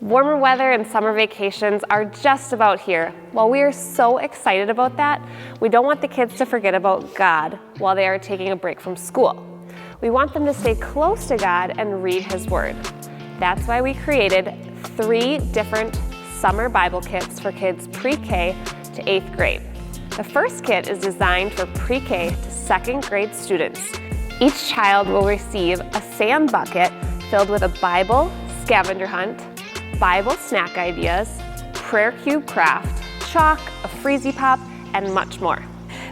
Warmer weather and summer vacations are just about here. While we are so excited about that, we don't want the kids to forget about God while they are taking a break from school. We want them to stay close to God and read His Word. That's why we created 3 different summer Bible kits for kids pre-K to 8th grade. The first kit is designed for pre-K to 2nd grade students. Each child will receive a sand bucket filled with a Bible scavenger hunt, Bible snack ideas, prayer cube craft, chalk, a Freezy Pop, and much more.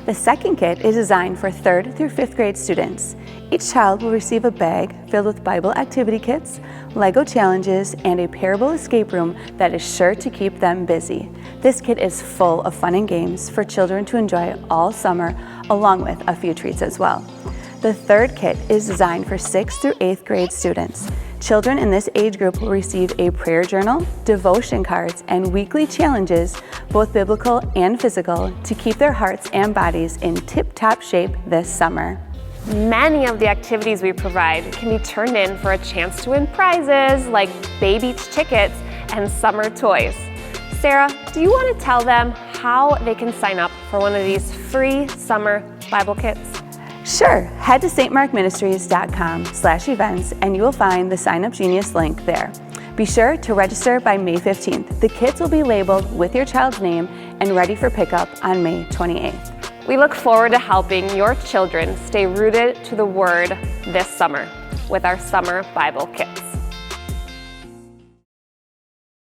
The second kit is designed for 3rd through 5th grade students. Each child will receive a bag filled with Bible activity kits, Lego challenges, and a parable escape room that is sure to keep them busy. This kit is full of fun and games for children to enjoy all summer, along with a few treats as well. The third kit is designed for 6th through 8th grade students. Children in this age group will receive a prayer journal, devotion cards, and weekly challenges, both biblical and physical, to keep their hearts and bodies in tip-top shape this summer. Many of the activities we provide can be turned in for a chance to win prizes like Bay Beach tickets and summer toys. Sarah, do you want to tell them how they can sign up for one of these free summer Bible kits? Sure, head to stmarkministries.com/events and you will find the Sign Up Genius link there. Be sure to register by May 15th. The kits will be labeled with your child's name and ready for pickup on May 28th. We look forward to helping your children stay rooted to the Word this summer with our summer Bible kits.